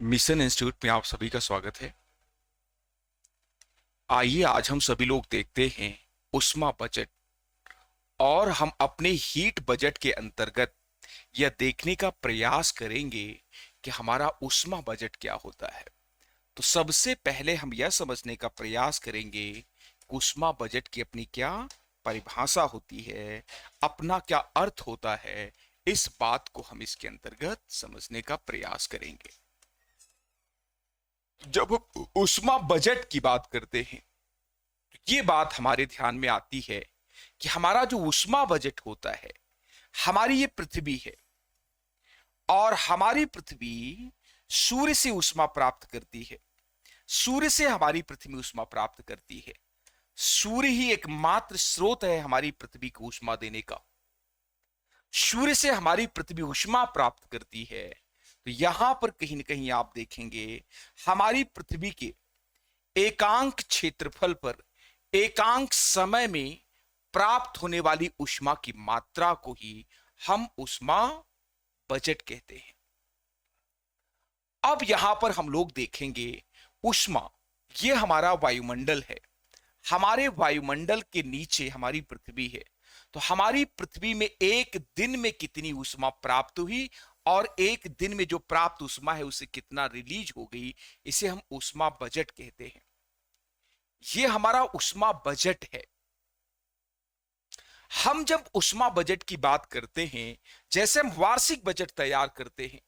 Mission institute में आप सभी का स्वागत है। आइए आज हम सभी लोग देखते हैं उष्मा बजट और हम अपने हीट बजट के अंतर्गत यह देखने का प्रयास करेंगे कि हमारा उष्मा बजट क्या होता है। तो सबसे पहले हम यह समझने का प्रयास करेंगे कि उष्मा बजट की अपनी क्या परिभाषा होती है, अपना क्या अर्थ होता है। इस बात को हम इसके अंतर्गत समझने का प्रयास करेंगे। जब हम उष्मा बजट की बात करते हैं तो ये बात हमारे ध्यान में आती है कि हमारा जो उष्मा बजट होता है, हमारी ये पृथ्वी है और हमारी पृथ्वी सूर्य से उष्मा प्राप्त करती है। सूर्य से हमारी पृथ्वी उष्मा प्राप्त करती है। सूर्य ही एकमात्र स्रोत है हमारी पृथ्वी को उष्मा देने का। सूर्य से हमारी पृथ्वी उष्मा प्राप्त करती है। तो यहां पर कहीं ना कहीं आप देखेंगे हमारी पृथ्वी के एकांक क्षेत्रफल पर एकांक समय में प्राप्त होने वाली ऊष्मा की मात्रा को ही हम ऊष्मा बजट कहते हैं। अब यहां पर हम लोग देखेंगे ऊष्मा, ये हमारा वायुमंडल है। हमारे वायुमंडल के नीचे हमारी पृथ्वी है। तो हमारी पृथ्वी में एक दिन में कितनी ऊष्मा प्राप्त हुई और एक दिन में जो प्राप्त ऊष्मा है उसे कितना रिलीज हो गई, इसे हम ऊष्मा बजट कहते हैं। ये हमारा ऊष्मा बजट है। हम जब ऊष्मा बजट की बात करते हैं, जैसे हम वार्षिक बजट तैयार करते हैं,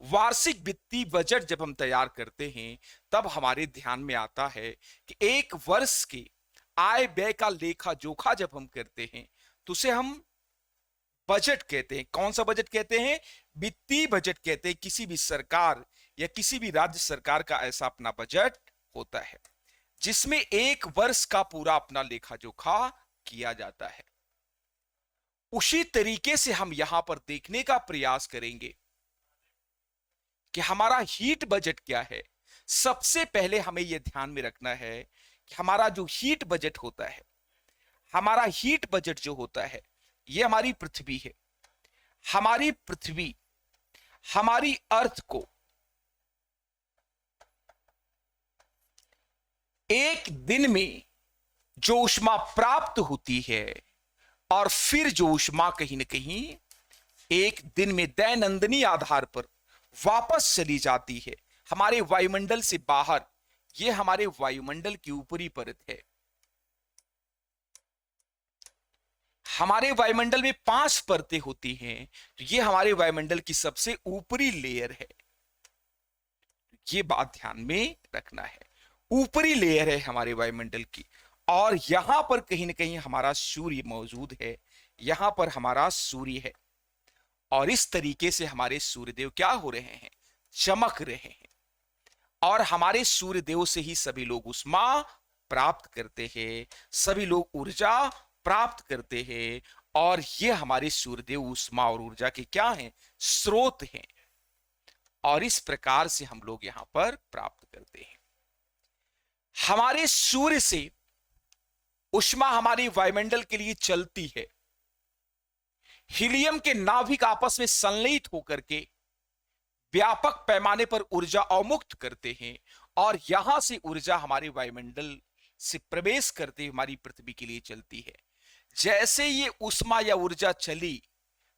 वार्षिक वित्तीय बजट जब हम तैयार करते हैं तब हमारे ध्यान में आता है कि एक वर्ष के आय व्यय का लेखा जोखा जब हम करते हैं तो उसे हम बजट कहते हैं। कौन सा बजट कहते हैं? वित्तीय बजट कहते हैं। किसी भी सरकार या किसी भी राज्य सरकार का ऐसा अपना बजट होता है जिसमें एक वर्ष का पूरा अपना लेखा जोखा किया जाता है। उसी तरीके से हम यहां पर देखने का प्रयास करेंगे कि हमारा हीट बजट क्या है। सबसे पहले हमें यह ध्यान में रखना है कि हमारा जो हीट बजट होता है, हमारा हीट बजट जो होता है, यह हमारी पृथ्वी है। हमारी पृथ्वी हमारी अर्थ को एक दिन में जो ऊष्मा प्राप्त होती है और फिर जो ऊष्मा कहीं ना कहीं एक दिन में दैनंदिनी आधार पर वापस चली जाती है हमारे वायुमंडल से बाहर। यह हमारे वायुमंडल की ऊपरी परत है। हमारे वायुमंडल में 5 परतें होती हैं। तो यह हमारे वायुमंडल की सबसे ऊपरी लेयर है। यह बात ध्यान में रखना है, ऊपरी लेयर है हमारे वायुमंडल की। और यहां पर कहीं ना कहीं हमारा सूर्य मौजूद है। यहां पर हमारा सूर्य है और इस तरीके से हमारे सूर्यदेव क्या हो रहे हैं? चमक रहे हैं। और हमारे सूर्यदेव से ही सभी लोग उष्मा प्राप्त करते हैं, सभी लोग ऊर्जा प्राप्त करते हैं। और ये हमारे सूर्यदेव उष्मा और ऊर्जा के क्या हैं? स्रोत हैं। और इस प्रकार से हम लोग यहां पर प्राप्त करते हैं। हमारे सूर्य से उष्मा हमारे वायुमंडल के लिए चलती है। हीलियम के नाभिक आपस में संलयित होकर के व्यापक पैमाने पर ऊर्जा अवमुक्त करते हैं और यहां से ऊर्जा हमारे वायुमंडल से प्रवेश करते हुए हमारी पृथ्वी के लिए चलती है। जैसे ये उष्मा या ऊर्जा चली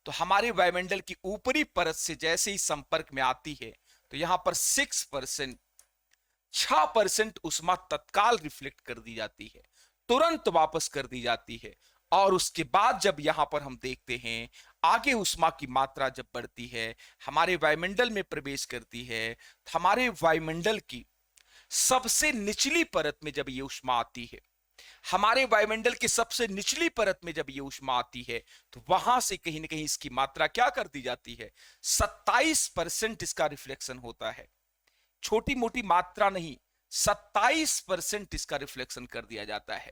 तो हमारे वायुमंडल की ऊपरी परत से जैसे ही संपर्क में आती है तो यहां पर 6% उष्मा तत्काल रिफ्लेक्ट कर दी जाती है, तुरंत वापस कर दी जाती है। और उसके बाद जब यहां पर हम देखते हैं आगे उष्मा की मात्रा जब बढ़ती है, हमारे वायुमंडल में प्रवेश करती है, तो हमारे वायुमंडल की सबसे निचली परत में जब ये उष्मा आती है, हमारे वायुमंडल की सबसे निचली परत में जब ये उष्मा आती है तो वहां से कहीं ना कहीं इसकी मात्रा क्या कर दी जाती है? 27% इसका रिफ्लेक्शन होता है। छोटी मोटी मात्रा नहीं, 27% इसका रिफ्लेक्शन कर दिया जाता है।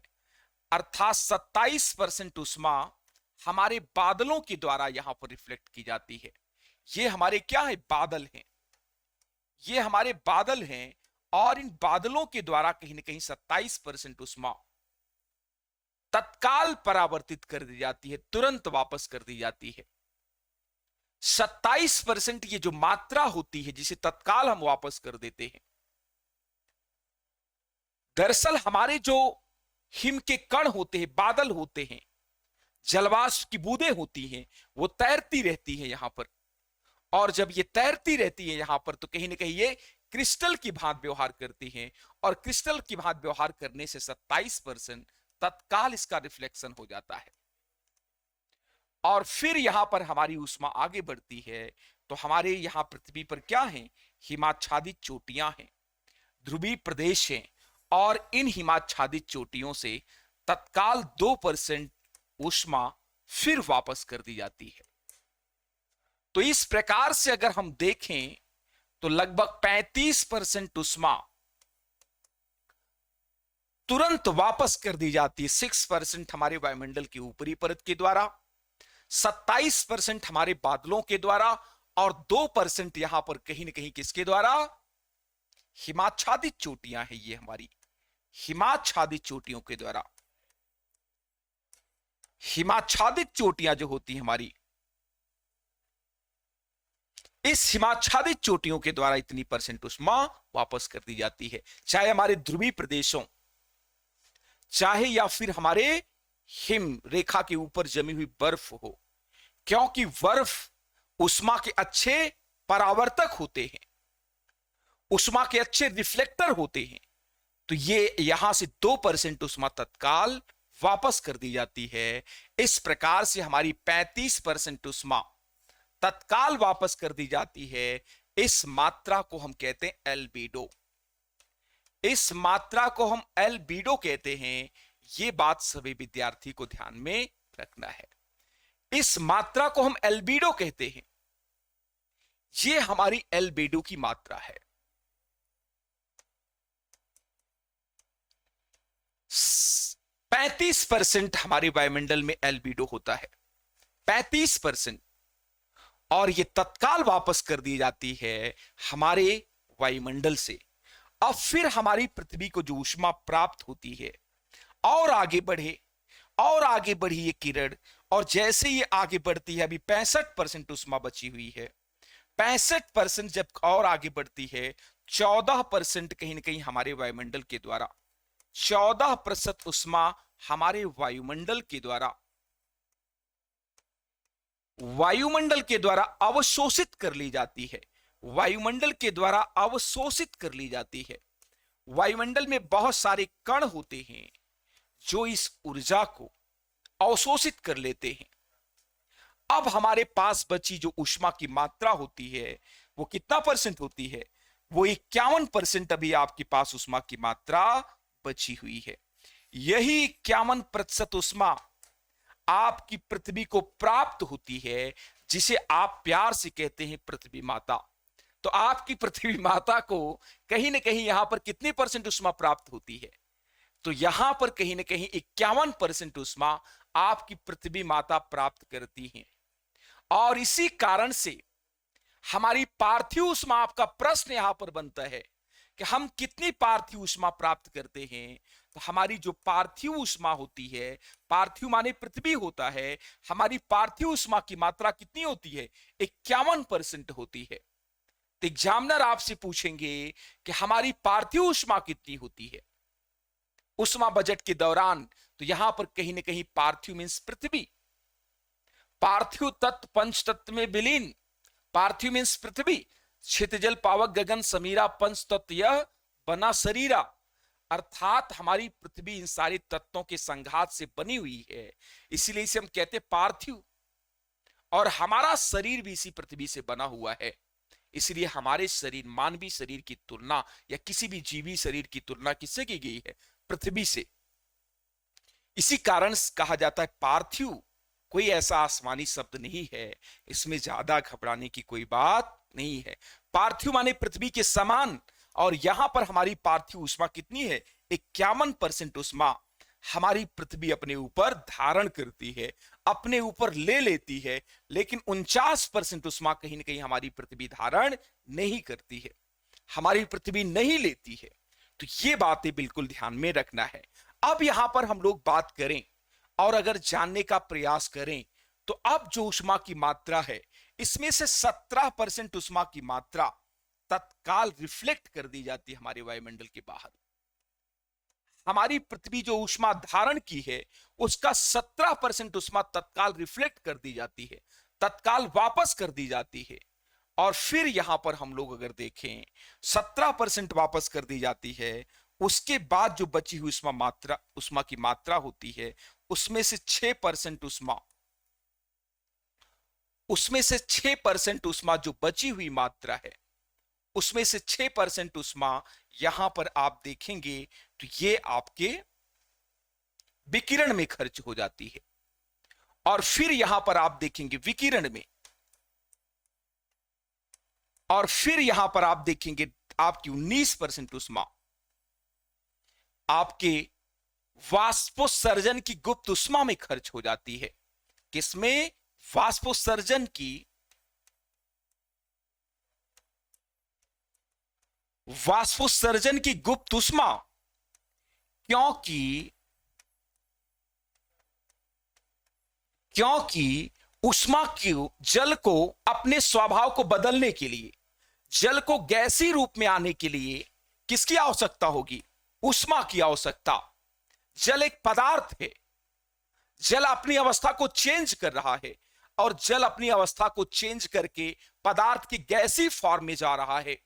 अर्थात 27% उष्मा हमारे बादलों के द्वारा यहां पर रिफ्लेक्ट की जाती है। ये हमारे क्या है? बादल हैं। ये हमारे बादल हैं और इन बादलों के द्वारा कहीं ना कहीं 27% उष्मा तत्काल परावर्तित कर दी जाती है, तुरंत वापस कर दी जाती है। 27% ये जो मात्रा होती है जिसे तत्काल हम वापस कर देते हैं, दरअसल हमारे जो हिम के कण होते हैं, बादल होते हैं, जलवाष्प की बूंदें होती हैं, वो तैरती रहती है यहां पर। और जब ये तैरती रहती है यहां पर, तो कहीं ना कहीं ये क्रिस्टल की भांति व्यवहार करती हैं, और क्रिस्टल की भांति व्यवहार करने से 27% तत्काल इसका रिफ्लेक्शन हो जाता है। और फिर यहां पर हमारी ऊष्मा आगे बढ़ती है, तो हमारे यहां पृथ्वी पर क्या है, हिमाच्छादित चोटियां हैं, ध्रुवीय प्रदेश हैं, और इन हिमाच्छादित चोटियों से तत्काल 2% ऊष्मा फिर वापस कर दी जाती है। तो इस प्रकार से अगर हम देखें तो लगभग 35% ऊष्मा तुरंत वापस कर दी जाती है। 6% हमारे वायुमंडल की ऊपरी परत के द्वारा, 27% हमारे बादलों के द्वारा, और 2% यहां पर कहीं ना कहीं किसके द्वारा, हिमाच्छादित चोटियां हैं ये हमारी, हिमाच्छादित चोटियों के द्वारा। हिमाच्छादित चोटियां जो होती हैं हमारी, इस हिमाच्छादित चोटियों के द्वारा इतनी परसेंट ऊष्मा वापस कर दी जाती है, चाहे हमारे ध्रुवीय प्रदेशों, चाहे या फिर हमारे हिम रेखा के ऊपर जमी हुई बर्फ हो, क्योंकि बर्फ ऊष्मा के अच्छे परावर्तक होते हैं, ऊष्मा के अच्छे रिफ्लेक्टर होते हैं। तो ये यहां से 2% ऊष्मा तत्काल वापस कर दी जाती है। इस प्रकार से हमारी 35% ऊष्मा तत्काल वापस कर दी जाती है। इस मात्रा को हम कहते हैं एल्बिडो। इस मात्रा को हम एल्बिडो कहते हैं। ये बात सभी विद्यार्थी को ध्यान में रखना है। इस मात्रा को हम एल्बिडो कहते हैं। ये हमारी एल्बिडो की मात्रा है। 35% हमारे वायुमंडल में एल्बिडो होता है, 35%, और ये तत्काल वापस कर दी जाती है हमारे वायुमंडल से। अब फिर हमारी पृथ्वी को जो ऊष्मा प्राप्त होती है, और आगे बढ़े, और आगे बढ़ी ये किरण, और जैसे ये आगे बढ़ती है, अभी 65% ऊष्मा बची हुई है, 65% जब और आगे बढ़ती है, 14% कहीं ना कहीं हमारे वायुमंडल के द्वारा, 14% ऊष्मा हमारे वायुमंडल के द्वारा, वायुमंडल के द्वारा अवशोषित कर ली जाती है। वायुमंडल के द्वारा अवशोषित कर ली जाती है। वायुमंडल में बहुत सारे कण होते हैं जो इस ऊर्जा को अवशोषित कर लेते हैं। अब हमारे पास बची जो ऊष्मा की मात्रा होती है, वो कितना परसेंट होती है, वो 51% अभी आपके पास ऊष्मा की मात्रा बची हुई है। यही 51% ऊष्मा आपकी पृथ्वी को प्राप्त होती है, जिसे आप प्यार से कहते हैं पृथ्वी माता। तो आपकी पृथ्वी माता को कहीं ना कहीं यहां पर कितनी परसेंट ऊष्मा प्राप्त होती है, तो यहां पर कहीं ना कहीं 51% ऊष्मा आपकी पृथ्वी माता प्राप्त करती है। और इसी कारण से हमारी पार्थिव ऊष्मा, आपका प्रश्न यहां पर बनता है कि हम कितनी पार्थिव ऊष्मा प्राप्त करते हैं। तो हमारी जो पार्थिव ऊष्मा होती है, पार्थिव माने पृथ्वी होता है, हमारी पार्थिव ऊष्मा की मात्रा कितनी होती है, 51% होती है। तो एग्जामिनर आपसे पूछेंगे कि हमारी पार्थिव ऊष्मा कितनी होती है ऊष्मा बजट के दौरान, तो यहां पर कहीं ना कहीं पार्थिव मींस पृथ्वी, पार्थिव तत्व पंच तत्व में विलीन, पार्थिव मींस पृथ्वी, क्षितिजल पावक गगन समीरा पंच तत्व यह बना शरीरा, अर्थात हमारी पृथ्वी इन सारे तत्वों के संघात से बनी हुई है, इसीलिए इसे हम कहते पार्थिव। और हमारा शरीर भी इसी पृथ्वी से बना हुआ है, इसलिए हमारे शरीर, मानवीय शरीर की तुलना या किसी भी जीवी शरीर की तुलना किससे की गई है, पृथ्वी से। इसी कारण कहा जाता है पार्थिव कोई ऐसा आसमानी शब्द नहीं है, इसमें ज्यादा घबराने की कोई बात नहीं है। पार्थिव माने पृथ्वी के समान, और यहां पर हमारी पार्थिव ऊष्मा कितनी है, 51% ऊष्मा हमारी पृथ्वी अपने ऊपर धारण करती है, अपने ऊपर ले लेती है, लेकिन 49% ऊष्मा कहीं ना कहीं हमारी पृथ्वी धारण नहीं करती है, हमारी पृथ्वी नहीं लेती है। तो ये बातें बिल्कुल ध्यान में रखना है। अब यहां पर हम लोग बात करें और अगर जानने का प्रयास करें, तो अब जो ऊष्मा की मात्रा है इसमें से 17% उष्मा की मात्रा तत्काल रिफ्लेक्ट कर दी जाती है हमारे वायुमंडल के बाहर। हमारी पृथ्वी जो ऊष्मा धारण की है उसका 17% उष्मा तत्काल रिफ्लेक्ट कर दी जाती है, तत्काल वापस कर दी जाती है। और फिर यहां पर हम लोग अगर देखें 17% वापस कर दी जाती है, उसके बाद जो बची हुई उष्मा की मात्रा होती है उसमें से 6% उष्मा जो बची हुई मात्रा है उसमें से 6% उष्मा यहां पर आप देखेंगे तो ये आपके विकिरण में खर्च हो जाती है। और फिर यहां पर आप देखेंगे विकिरण में, और फिर यहां पर आप देखेंगे आपकी 19% उष्मा आपके वाष्पोत्सर्जन की गुप्त उष्मा में खर्च हो जाती है। किसमें? वाष्पोत्सर्जन की गुप्त उष्मा। क्योंकि उष्मा की जल को अपने स्वभाव को बदलने के लिए, जल को गैसीय रूप में आने के लिए किसकी आवश्यकता होगी? उष्मा की आवश्यकता। जल एक पदार्थ है, जल अपनी अवस्था को चेंज कर रहा है, और जल अपनी अवस्था को चेंज करके पदार्थ की गैसीय फॉर्म में जा रहा है।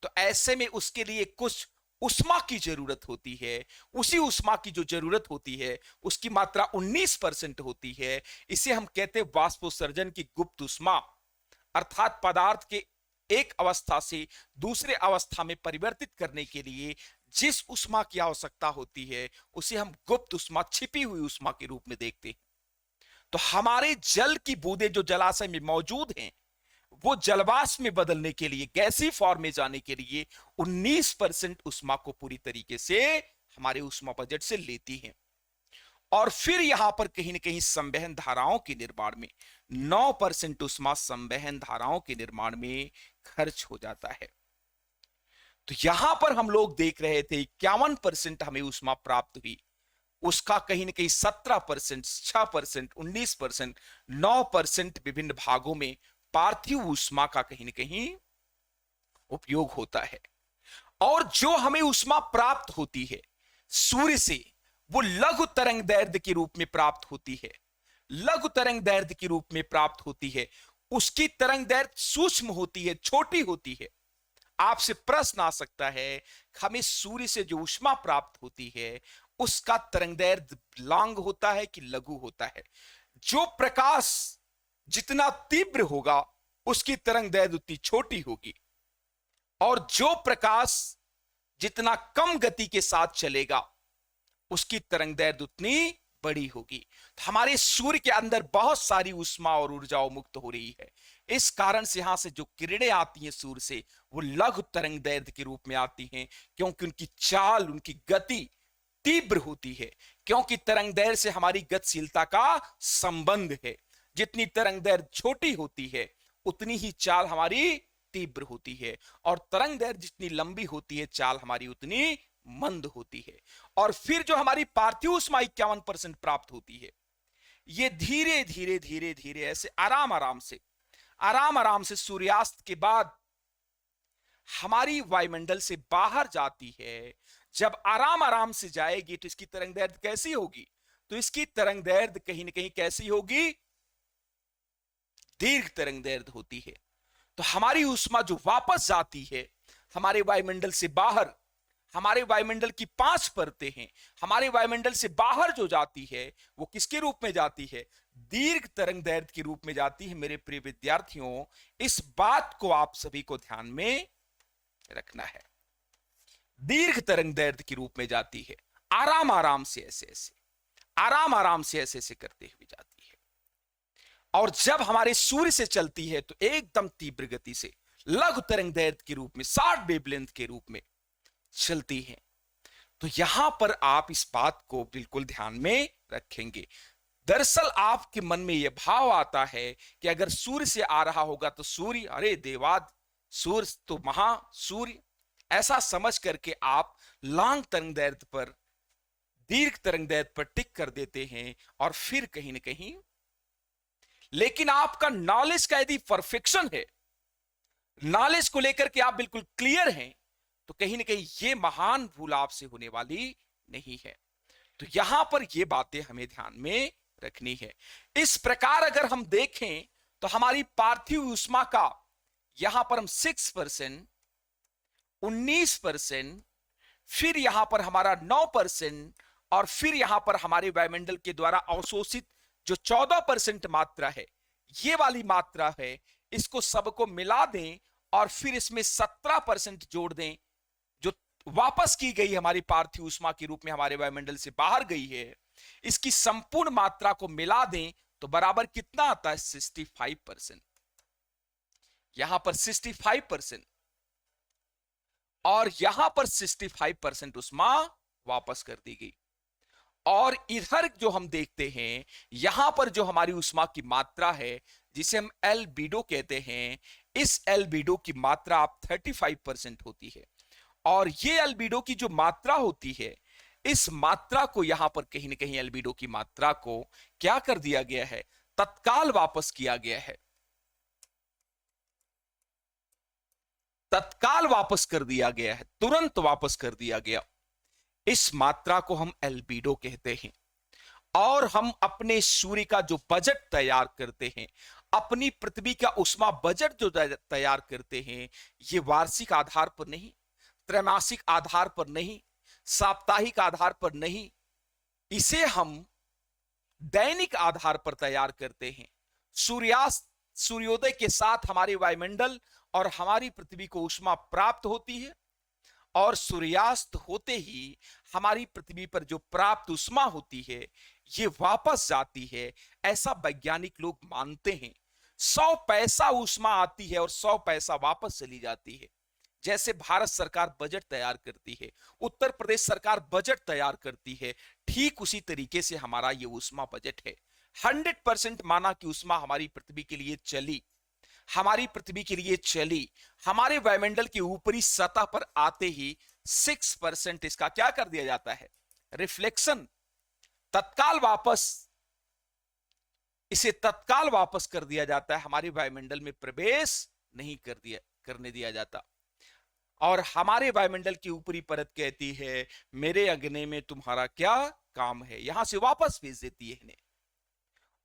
तो ऐसे में उसके लिए कुछ उष्मा की जरूरत होती है। उसी उष्मा की जो जरूरत होती है उसकी मात्रा 19% होती है। इसे हम कहते हैं वाष्पोत्सर्जन की गुप्त उष्मा। अर्थात पदार्थ के एक अवस्था से दूसरे अवस्था में परिवर्तित करने के लिए जिस उष्मा की आवश्यकता होती है उसे हम गुप्त उष्मा, छिपी हुई उष्मा के रूप में देखते हैं। तो हमारे जल की बूंदें जो जलाशय में मौजूद हैं वो जलवाष्प में बदलने के लिए, गैसीय फॉर्म में जाने के लिए 19% उष्मा को पूरी तरीके से हमारे उष्मा बजट से लेती हैं। और फिर यहां पर कहीं ना कहीं संवहन धाराओं के निर्माण में 9% उष्मा संवहन धाराओं के निर्माण में खर्च हो जाता है। तो यहां पर हम लोग देख रहे थे 51% हमें उष्मा प्राप्त हुई, उसका कहीं ना कहीं 17%, 6%, 19%, 9% विभिन्न भागों में पार्थिव ऊष्मा का कहीं ना कहीं उपयोग होता है। और जो हमें ऊष्मा प्राप्त होती है सूर्य से वो लघु तरंग दैर्ध्य के रूप में प्राप्त होती है, लघु तरंग दैर्ध्य के रूप में प्राप्त होती है। उसकी तरंग दैर्ध्य सूक्ष्म होती है, छोटी होती है। आपसे प्रश्न आ सकता है हमें सूर्य से जो ऊष्मा प्राप्त होती है उसका तरंग दैर्ध्य लॉन्ग होता है कि लघु होता है? जो प्रकाश जितना तीव्र होगा उसकी तरंग दैर्ध्य उतनी छोटी होगी, और जो प्रकाश जितना कम गति के साथ चलेगा उसकी तरंग दैर्ध्य उतनी बड़ी होगी। तो हमारे सूर्य के अंदर बहुत सारी ऊष्मा और ऊर्जा मुक्त हो रही है। इस कारण से यहां से जो किरणें आती हैं सूर्य से वो लघु तरंग दैर्ध्य के रूप में आती हैं, क्योंकि उनकी चाल, उनकी गति तीव्र होती है। क्योंकि तरंग दैर्ध्य से हमारी गतिशीलता का संबंध है। जितनी तरंग दैर्ध्य छोटी होती है उतनी ही चाल हमारी तीव्र होती है, और तरंग दैर्ध्य जितनी लंबी होती है चाल हमारी उतनी मंद होती है। और फिर जो हमारी पार्थिव ऊष्मा 51% प्राप्त होती है, ये धीरे धीरे धीरे धीरे ऐसे आराम आराम से सूर्यास्त के बाद हमारी वायुमंडल से बाहर जाती है। जब आराम आराम से जाएगी तो इसकी तरंग दैर्ध्य कैसी होगी? तो इसकी तरंग दैर्ध्य कहीं ना कहीं कैसी होगी? दीर्घ तरंग दैर्ध्य होती है। तो हमारी ऊष्मा जो वापस जाती है हमारे वायुमंडल से बाहर, हमारे वायुमंडल की 5 परतें हैं, हमारे वायुमंडल से बाहर जो जाती है वो किसके रूप में जाती है? दीर्घ तरंग दैर्ध्य के रूप में जाती है। मेरे प्रिय विद्यार्थियों, इस बात को आप सभी को ध्यान में रखना है। दीर्घ तरंग दैर्ध्य के रूप में जाती है, आराम आराम से ऐसे करते हुए जाती है। और जब हमारे सूर्य से चलती है तो एकदम तीव्र गति से लघु तरंग दैर्ध्य के रूप में, शॉर्ट वेवलेंथ के रूप में चलती है। तो यहां पर आप इस बात को बिल्कुल ध्यान में रखेंगे। दरअसल आपके मन में यह भाव आता है कि अगर सूर्य से आ रहा होगा तो सूर्य, अरे देवाद, सूर्य तो महा सूर्य, ऐसा समझ करके आप लॉन्ग तरंग दैर्ध्य पर, दीर्घ तरंग दैर्ध्य पर टिक कर देते हैं, और फिर कहीं ना कहीं लेकिन आपका नॉलेज का यदि परफेक्शन है, नॉलेज को लेकर के आप बिल्कुल क्लियर हैं, तो कहीं ना कहीं ये महान भूल आपसे होने वाली नहीं है। तो यहां पर ये बातें हमें ध्यान में रखनी है। इस प्रकार अगर हम देखें तो हमारी पार्थिव ऊष्मा का यहां पर हम 6%, 19%, फिर यहां पर हमारा 9%, और फिर यहां पर हमारे वायुमंडल के द्वारा अवशोषित जो 14% मात्रा है, ये वाली मात्रा है, इसको सबको मिला दें और फिर इसमें 17% जोड़ दें, जो वापस की गई हमारी पार्थिव ऊष्मा के रूप में हमारे वायुमंडल से बाहर गई है, इसकी संपूर्ण मात्रा को मिला दें तो बराबर कितना आता है? 65%। यहां पर 65% और यहां पर 65% ऊष्मा वापस कर दी गई। और इधर जो हम देखते हैं, यहां पर जो हमारी ऊष्मा की मात्रा है, जिसे हम एल्बिडो कहते हैं, इस एल्बिडो की मात्रा आप 35% होती है। और ये एल्बिडो की जो मात्रा होती है, इस मात्रा को यहां पर कहीं ना कहीं एल्बिडो की मात्रा को क्या कर दिया गया है? तत्काल वापस किया गया है, तत्काल वापस कर दिया गया है, तुरंत वापस कर दिया गया। इस मात्रा को हम एल्बिडो कहते हैं। और हम अपने सूर्य का जो बजट तैयार करते हैं, अपनी पृथ्वी का ऊष्मा बजट जो तैयार करते हैं, ये वार्षिक आधार पर नहीं, त्रैमासिक आधार पर नहीं, साप्ताहिक आधार पर नहीं, इसे हम दैनिक आधार पर तैयार करते हैं। सूर्यास्त, सूर्योदय के साथ हमारे वायुमंडल और हमारी पृथ्वी को ऊष्मा प्राप्त होती है, और सूर्यास्त होते ही हमारी पृथ्वी पर जो प्राप्त ऊष्मा होती है, ये वापस जाती है, ऐसा वैज्ञानिक लोग मानते हैं। 100 पैसा ऊष्मा आती है और 100 पैसा वापस चली जाती है। जैसे भारत सरकार बजट तैयार करती है, उत्तर प्रदेश सरकार बजट तैयार करती है, ठीक उसी तरीके से हमारा ये ऊष्मा बजट है। 100% माना कि ऊष्मा हमारी पृथ्वी के लिए चली, हमारी पृथ्वी के लिए चली, हमारे वायुमंडल की ऊपरी सतह पर आते ही 6% इसका क्या कर दिया जाता है? रिफ्लेक्शन, तत्काल वापस, इसे तत्काल वापस कर दिया जाता है, हमारे वायुमंडल में प्रवेश नहीं करने दिया जाता। और हमारे वायुमंडल की ऊपरी परत कहती है, मेरे अग्नि में तुम्हारा क्या काम है, यहां से वापस भेज देती है इन्हें।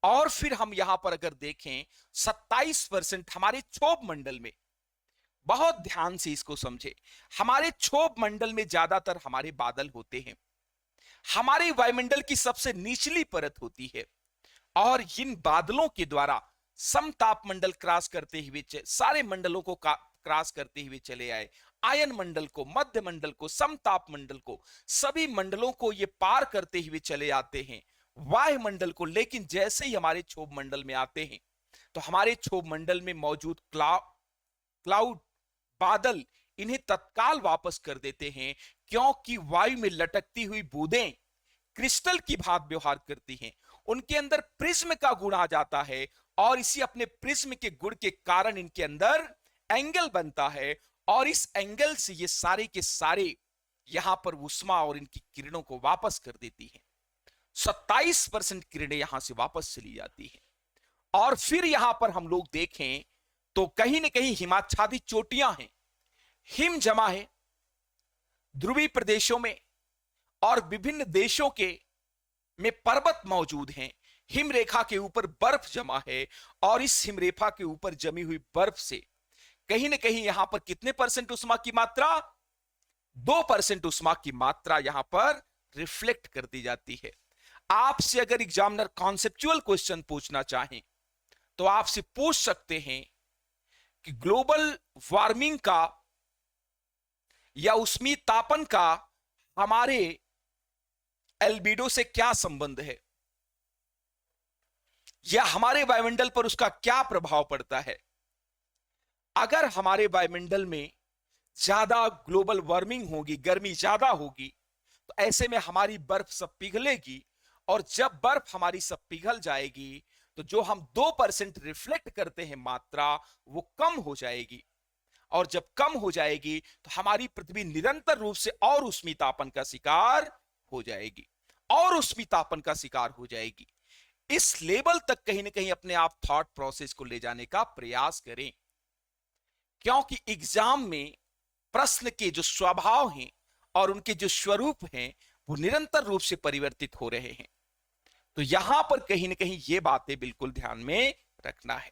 और फिर हम यहां पर अगर देखें, 27% हमारे क्षोभ मंडल में, बहुत ध्यान से इसको समझे, हमारे क्षोभ मंडल में ज्यादातर हमारे बादल होते हैं, हमारे वायुमंडल की सबसे निचली परत होती है, और इन बादलों के द्वारा समताप मंडल क्रॉस करते हुए सारे मंडलों को क्रॉस करते हुए चले आए, आयन मंडल को, मध्य मंडल को, समताप मंडल को, सभी मंडलों को ये पार करते हुए चले आते हैं वायुमंडल को। लेकिन जैसे ही हमारे क्षोभ मंडल में आते हैं, तो हमारे क्षोभ मंडल में मौजूद क्लाउड, बादल, इन्हें तत्काल वापस कर देते हैं, क्योंकि वायु में लटकती हुई बूंदें क्रिस्टल की भांति व्यवहार करती हैं, उनके अंदर प्रिज्म का गुण आ जाता है, और इसी अपने प्रिज्म के गुण के कारण इनके अंदर एंगल बनता है, और इस एंगल से ये सारे के सारे यहां पर ऊष्मा और इनकी किरणों को वापस कर देती हैं। 27% किरणें यहां से वापस चली जाती हैं। और फिर यहां पर हम लोग देखें तो कहीं ना कहीं हिमाच्छादित चोटियां हैं, हिम जमा है ध्रुवीय प्रदेशों में, और विभिन्न देशों के में पर्वत मौजूद हैं, हिम रेखा के ऊपर बर्फ जमा है, और इस हिम रेखा के ऊपर जमी हुई बर्फ से कहीं ना कहीं यहां पर कितने परसेंट उष्मा की मात्रा? 2% उष्मा की मात्रा यहां पर रिफ्लेक्ट कर दी जाती है। आपसे अगर एग्जामिनर कॉन्सेप्चुअल क्वेश्चन पूछना चाहें, तो आपसे पूछ सकते हैं कि ग्लोबल वार्मिंग का या उष्मीय तापन का हमारे एल्बिडो से क्या संबंध है, या हमारे वायुमंडल पर उसका क्या प्रभाव पड़ता है। अगर हमारे वायुमंडल में ज्यादा ग्लोबल वार्मिंग होगी, गर्मी ज्यादा होगी, तो ऐसे में हमारी बर्फ सब पिघलेगी, और जब बर्फ हमारी सब पिघल जाएगी, तो जो हम 2% रिफ्लेक्ट करते हैं मात्रा, वो कम हो जाएगी, और जब कम हो जाएगी तो हमारी पृथ्वी निरंतर रूप से और उष्मीतापन का शिकार हो जाएगी, और उष्मीतापन का शिकार हो जाएगी। इस लेवल तक कहीं ना कहीं अपने आप थॉट प्रोसेस को ले जाने का प्रयास करें, क्योंकि एग्जाम में प्रश्न के जो स्वभाव हैं और उनके जो स्वरूप हैं वो निरंतर रूप से परिवर्तित हो रहे हैं। तो यहां पर कहीं ना कहीं ये बातें बिल्कुल ध्यान में रखना है।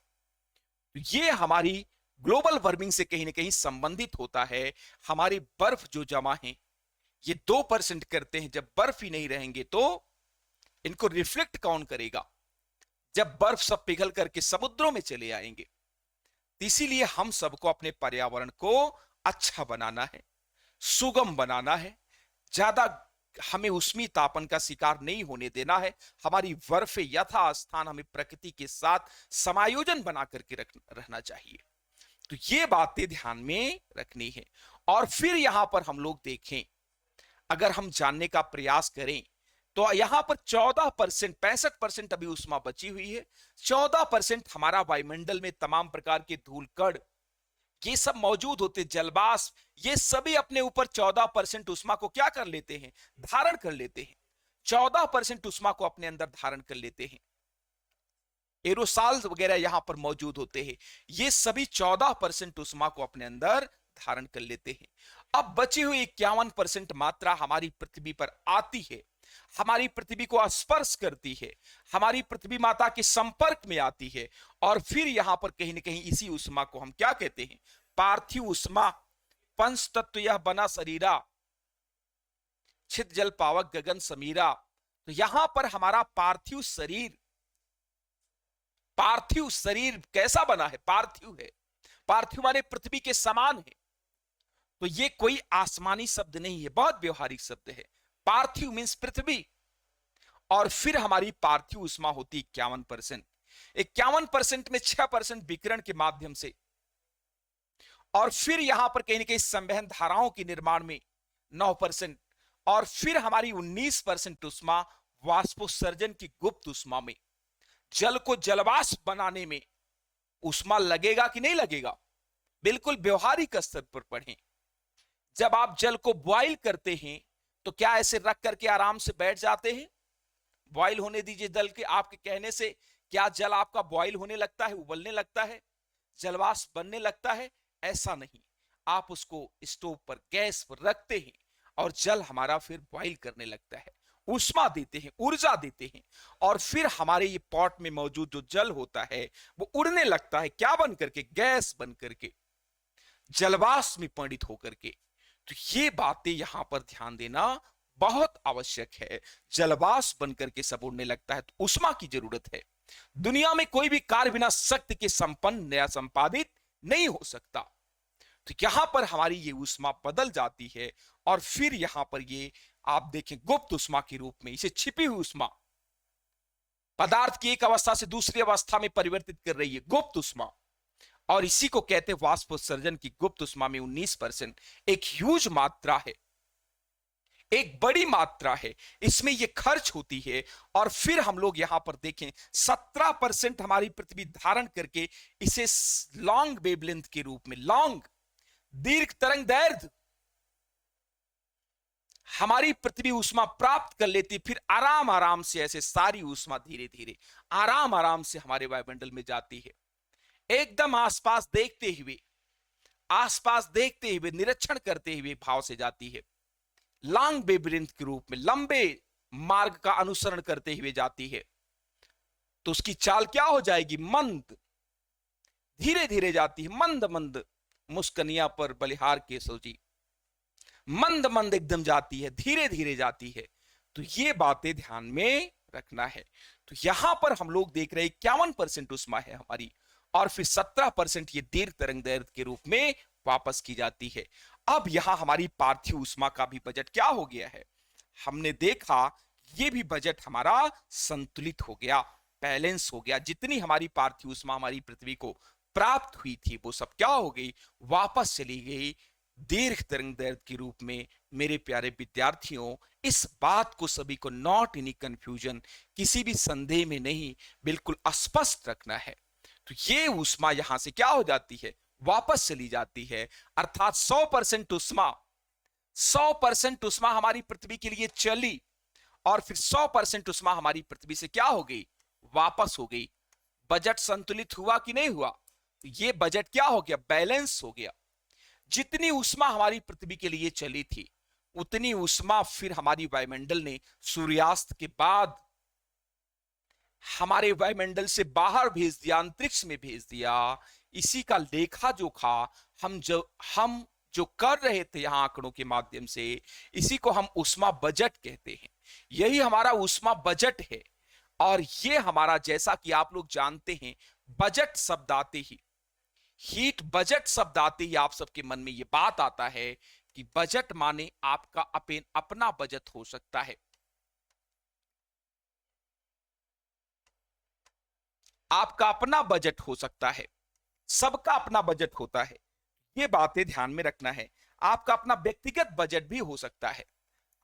तो ये हमारी ग्लोबल वार्मिंग से कहीं ना कहीं संबंधित होता है। हमारी बर्फ जो जमा है ये 2% करते हैं। जब बर्फ ही नहीं रहेंगे तो इनको रिफ्लेक्ट कौन करेगा? जब बर्फ सब पिघल करके समुद्रों में चले आएंगे। तो इसीलिए हम सबको अपने पर्यावरण को अच्छा बनाना है, सुगम बनाना है, ज्यादा हमें उष्मी तापन का शिकार नहीं होने देना है। हमारी बर्फे यथा स्थान हमें प्रकृति के साथ समायोजन बना करके रहना चाहिए। तो ये बातें ध्यान में रखनी है। और फिर यहां पर हम लोग देखें, अगर हम जानने का प्रयास करें तो यहां पर 14%, 65% अभी ऊष्मा बची हुई है। 14% हमारा वायुमंडल में तमाम प्रकार के धूल कण ये सब मौजूद होते, जलवाष्प, ये सभी अपने ऊपर 14% ऊष्मा को क्या कर लेते हैं? धारण कर लेते हैं। 14% ऊष्मा को अपने अंदर धारण कर लेते हैं। एरोसॉल्स वगैरह यहां पर मौजूद होते हैं, ये सभी 14% ऊष्मा को अपने अंदर धारण कर लेते हैं। अब बची हुई 51% मात्रा हमारी पृथ्वी पर आती है, हमारी पृथ्वी को स्पर्श करती है, हमारी पृथ्वी माता के संपर्क में आती है। और फिर यहां पर कहीं ना कहीं इसी ऊष्मा को हम क्या कहते हैं? पार्थिव ऊष्मा। पंच तत्व यह बना शरीरा, छित जल पावक गगन समीरा। तो यहां पर हमारा पार्थिव शरीर, पार्थिव शरीर कैसा बना है? पार्थिव है। पार्थिव माने पृथ्वी के समान है। तो ये कोई आसमानी शब्द नहीं है, बहुत व्यवहारिक शब्द है। पार्थिव मींस पृथ्वी। और फिर हमारी पार्थिव ऊष्मा होती 51%। 51% में 6% विकिरण के माध्यम से, और फिर यहां पर कहीं ना कहीं संवहन धाराओं के निर्माण में 9%, और फिर हमारी 19% ऊष्मा वाष्पोत्सर्जन की गुप्त ऊष्मा में। जल को जलवाष्प बनाने में ऊष्मा लगेगा कि नहीं लगेगा? बिल्कुल व्यवहारिक स्तर पर पढ़ें। जब आप जल को बॉईल करते हैं तो क्या ऐसे रख करके आराम से बैठ जाते हैं? बॉईल होने दीजिए जल के, आपके कहने से क्या जल आपका बॉईल होने लगता है, उबलने लगता है, जलवाष्प बनने लगता है? ऐसा नहीं। आप उसको स्टोव पर, गैस पर रखते हैं और जल हमारा फिर बॉईल करने लगता है, ऊष्मा देते हैं, ऊर्जा देते हैं, और फिर हमारे ये पॉट में मौजूद जो जल होता है वो उड़ने लगता है। क्या बन करके? गैस बन करके, जलवाष्प में परिणित होकर के। तो ये बातें यहां पर ध्यान देना बहुत आवश्यक है। जलवाष्प बनकर के सब उड़ने लगता है तो ऊष्मा की जरूरत है। दुनिया में कोई भी कार्य बिना शक्ति के संपन्न या संपादित नहीं हो सकता। तो यहां पर हमारी ये ऊष्मा बदल जाती है, और फिर यहां पर ये आप देखें गुप्त ऊष्मा के रूप में, इसे छिपी हुई ऊष्मा पदार्थ की एक अवस्था से दूसरी अवस्था में परिवर्तित कर रही है, गुप्त ऊष्मा। और इसी को कहते हैं वाष्पोत्सर्जन की गुप्त ऊष्मा में 19%। एक ह्यूज मात्रा है, एक बड़ी मात्रा है, इसमें यह खर्च होती है। और फिर हम लोग यहां पर देखें 17% हमारी पृथ्वी धारण करके इसे लॉन्ग वेवलेंथ के रूप में, लॉन्ग दीर्घ तरंग दैर्ध्य, हमारी पृथ्वी ऊष्मा प्राप्त कर लेती। फिर आराम आराम से ऐसे सारी ऊष्मा धीरे धीरे आराम आराम से हमारे वायुमंडल में जाती है, एकदम आसपास देखते हुए, आसपास देखते हुए, निरीक्षण करते हुए भाव से जाती है। लॉन्ग वेवलेंथ के रूप में लंबे मार्ग का अनुसरण करते हुए जाती है। तो उसकी चाल क्या हो जाएगी? मंद, धीरे धीरे जाती है, मंद मंद मुस्कनिया पर बलिहार के सोची, मंद मंद एकदम जाती है, धीरे धीरे जाती है। तो ये बातें ध्यान में रखना है। तो यहां पर हम लोग देख रहे हैं 51% ऊष्मा है हमारी, और फिर 17% ये दीर्घ तरंग दैर्ध्य के रूप में वापस की जाती है। अब यहां हमारी पार्थिव ऊष्मा का भी बजट क्या हो गया है? हमने देखा ये भी बजट हमारा संतुलित हो गया, बैलेंस हो गया। जितनी हमारी पार्थिव ऊष्मा हमारी पृथ्वी को प्राप्त हुई थी वो सब क्या हो गई? वापस चली गई दीर्घ तरंग दैर्ध्य के रूप में। मेरे प्यारे विद्यार्थियों, इस बात को सभी को नॉट एनी कंफ्यूजन, किसी भी संदेह में नहीं, बिल्कुल स्पष्ट रखना है। तो ये ऊष्मा यहां से क्या हो जाती है? वापस चली जाती है। अर्थात 100% ऊष्मा, 100% ऊष्मा हमारी पृथ्वी के लिए चली, और फिर 100% ऊष्मा हमारी पृथ्वी से क्या हो गई? वापस हो गई। बजट संतुलित हुआ कि नहीं हुआ? ये बजट क्या हो गया? बैलेंस हो गया। जितनी ऊष्मा हमारी पृथ्वी के लिए चली थी, उतनी ऊष्मा फिर हमारी वायुमंडल ने सूर्यास्त के बाद हमारे वायुमंडल से बाहर भेज दिया, अंतरिक्ष में भेज दिया। इसी का लेखा जोखा हम जो कर रहे थे यहां आंकड़ों के माध्यम से, इसी को हम ऊष्मा बजट कहते हैं। यही हमारा ऊष्मा बजट है। और ये हमारा, जैसा कि आप लोग जानते हैं, बजट शब्द आते ही, हीट बजट शब्द आते ही आप सबके मन में ये बात आता है कि बजट माने आपका अपना बजट हो सकता है। आपका अपना बजट हो सकता है, सबका अपना बजट होता है। ये बातें ध्यान में रखना है। आपका अपना व्यक्तिगत बजट भी हो सकता है,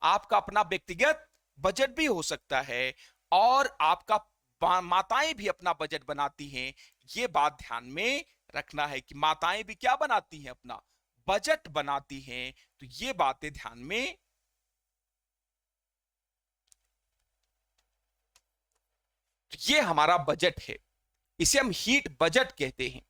आपका अपना व्यक्तिगत बजट भी हो सकता है। और आपका माताएं भी अपना बजट बनाती हैं। ये बात ध्यान में रखना है कि माताएं भी क्या बनाती हैं? अपना बजट बनाती हैं। तो ये बातें ध्यान में, तो ये हमारा बजट है, इसे हम हीट बजट कहते हैं।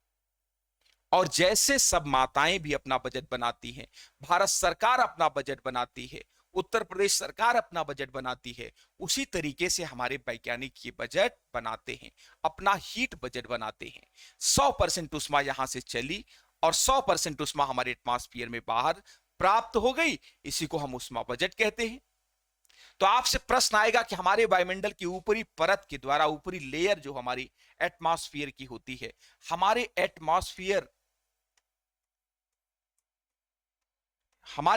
और जैसे सब माताएं भी अपना बजट बनाती हैं, भारत सरकार अपना बजट बनाती है, उत्तर प्रदेश सरकार अपना बजट बनाती है, उसी तरीके से हमारे वैज्ञानिक ये बजट बनाते हैं, अपना हीट बजट बनाते हैं। 100% उष्मा यहां से चली और 100% उष्मा हमारे एटमॉस्फेयर में बाहर प्राप्त हो गई, इसी को हम उष्मा बजट कहते हैं। तो आपसे प्रश्न आएगा कि हमारे वायुमंडल की ऊपरी परत के द्वारा, ऊपरी लेयर जो हमारी एटमॉस्फेयर की होती है, हमारे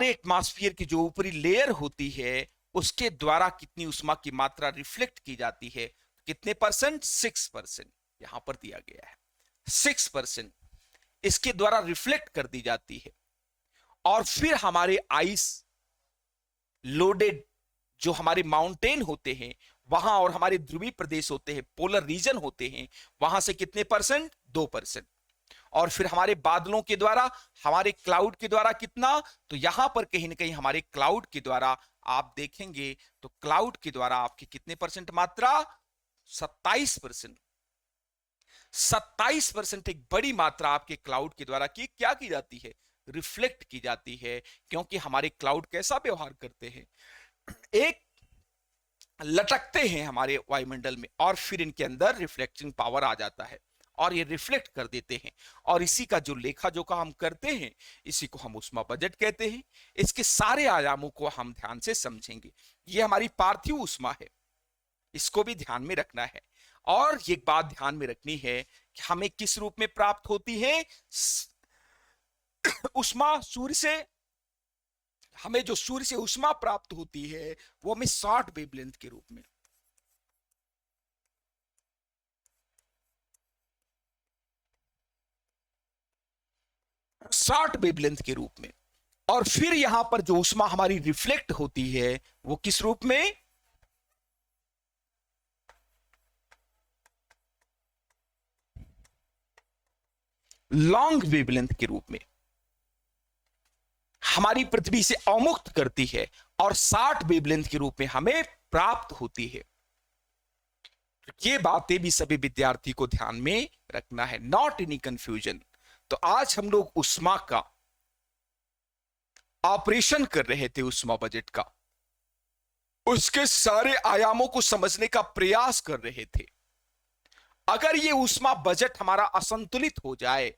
एटमॉस्फेयर की जो ऊपरी लेयर होती है, उसके द्वारा कितनी उष्मा की मात्रा रिफ्लेक्ट की जाती है? कितने परसेंट? 6%। यहां पर दिया गया है 6% इसके द्वारा रिफ्लेक्ट कर दी जाती है। और फिर हमारे आइस लोडेड जो हमारे माउंटेन होते हैं वहां, और हमारे ध्रुवीय प्रदेश होते हैं, पोलर रीजन होते हैं, वहां से कितने परसेंट? 2%। और फिर हमारे बादलों के द्वारा, हमारे क्लाउड के द्वारा कितना? तो यहां पर कहीं ना कहीं हमारे क्लाउड के द्वारा आप देखेंगे तो क्लाउड के द्वारा आपकी कितने परसेंट मात्रा? 27%। 27% एक बड़ी मात्रा आपके क्लाउड के द्वारा क्या की जाती है? रिफ्लेक्ट की जाती है। क्योंकि हमारे क्लाउड कैसा व्यवहार करते हैं? एक लटकते हैं हमारे वायुमंडल में, और फिर इनके अंदर रिफ्लेक्टिंग पावर आ जाता है और ये रिफ्लेक्ट कर देते हैं। और इसी का जो लेखा जोखा हम करते हैं, इसी को हम उष्मा बजट कहते हैं। इसके सारे आयामों को हम ध्यान से समझेंगे। ये हमारी पार्थिव उष्मा है, इसको भी ध्यान में रखना है। और एक बात ध्यान में रखनी है कि हमें किस रूप में प्राप्त होती है उष्मा? सूर्य से हमें जो सूर्य से उष्मा प्राप्त होती है, वो हमें शॉर्ट वेवलेंथ के रूप में, शॉर्ट वेवलेंथ के रूप में। और फिर यहां पर जो उष्मा हमारी रिफ्लेक्ट होती है, वो किस रूप में? लॉन्ग वेवलेंथ के रूप में हमारी पृथ्वी से अवमुक्त करती है और 60 वेवलेंथ के रूप में हमें प्राप्त होती है। ये बातें भी सभी विद्यार्थी को ध्यान में रखना है, नॉट एनी कंफ्यूजन। तो आज हम लोग उष्मा का ऑपरेशन कर रहे थे, उष्मा बजट का, उसके सारे आयामों को समझने का प्रयास कर रहे थे। अगर ये उष्मा बजट हमारा असंतुलित हो जाए,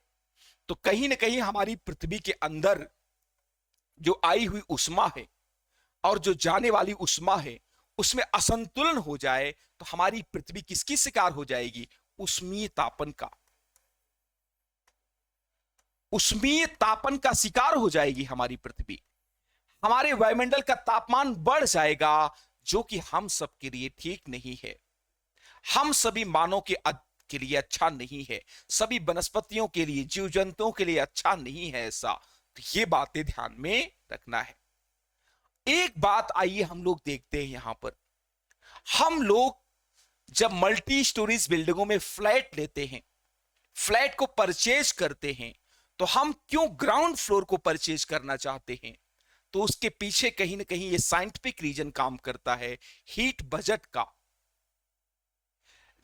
तो कहीं ना कहीं हमारी पृथ्वी के अंदर जो आई हुई उष्मा है और जो जाने वाली उष्मा है, उसमें असंतुलन हो जाए, तो हमारी पृथ्वी किसकी शिकार हो जाएगी? उष्मीय तापन का। उष्मीय तापन का शिकार हो जाएगी हमारी पृथ्वी। हमारे वायुमंडल का तापमान बढ़ जाएगा, जो कि हम सबके लिए ठीक नहीं है। हम सभी मानव के लिए अच्छा नहीं है, सभी वनस्पतियों के लिए, जीव जंतुओं के लिए अच्छा नहीं है ऐसा। तो ये बातें ध्यान में रखना है। एक बात आइए हम लोग देखते हैं, यहां पर हम लोग जब मल्टी स्टोरीज बिल्डिंगों में फ्लैट लेते हैं, फ्लैट को परचेज करते हैं, तो हम क्यों ग्राउंड फ्लोर को परचेज करना चाहते हैं? तो उसके पीछे कहीं ना कहीं ये साइंटिफिक रीजन काम करता है, हीट बजट का।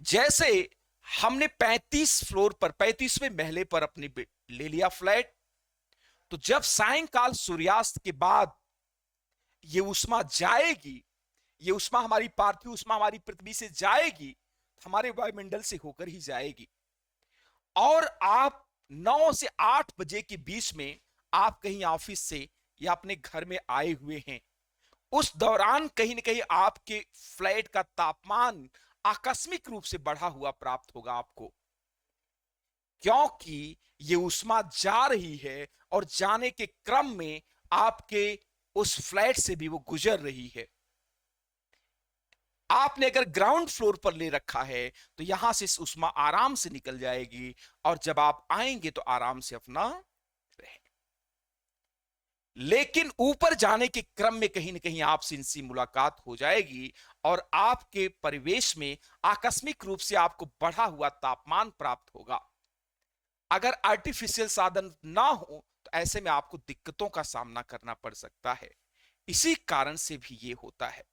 जैसे हमने 35 फ्लोर पर 35वें महले पर अपनी ले लिया फ्लैट, तो जब सायंकाल सूर्यास्त के बाद ये उष्मा जाएगी, ये उष्मा हमारी पार्थिव उष्मा हमारी पृथ्वी से जाएगी, हमारे वायुमंडल से होकर ही जाएगी। और आप 9 से 8 बजे के बीच में आप कहीं ऑफिस से या अपने घर में आए हुए हैं, उस दौरान कहीं ना कहीं आपके फ्लैट का तापमान आकस्मिक रूप से बढ़ा हुआ प्राप्त होगा आपको, क्योंकि ये उष्मा जा रही है और जाने के क्रम में आपके उस फ्लैट से भी वो गुजर रही है। आपने अगर ग्राउंड फ्लोर पर ले रखा है तो यहां से उष्मा आराम से निकल जाएगी और जब आप आएंगे तो आराम से अपना रहे। लेकिन ऊपर जाने के क्रम में कहीं ना कहीं आपसे इनसी मुलाकात हो जाएगी और आपके परिवेश में आकस्मिक रूप से आपको बढ़ा हुआ तापमान प्राप्त होगा। अगर आर्टिफिशियल साधन ना हो तो ऐसे में आपको दिक्कतों का सामना करना पड़ सकता है। इसी कारण से भी ये होता है।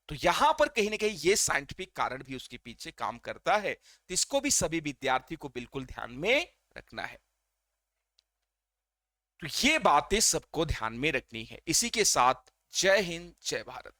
तो यहां पर कहीं ना कहीं ये साइंटिफिक कारण भी उसके पीछे काम करता है, तो इसको भी सभी विद्यार्थी को बिल्कुल ध्यान में रखना है। तो ये बातें सबको ध्यान में रखनी है। इसी के साथ जय हिंद, जय भारत।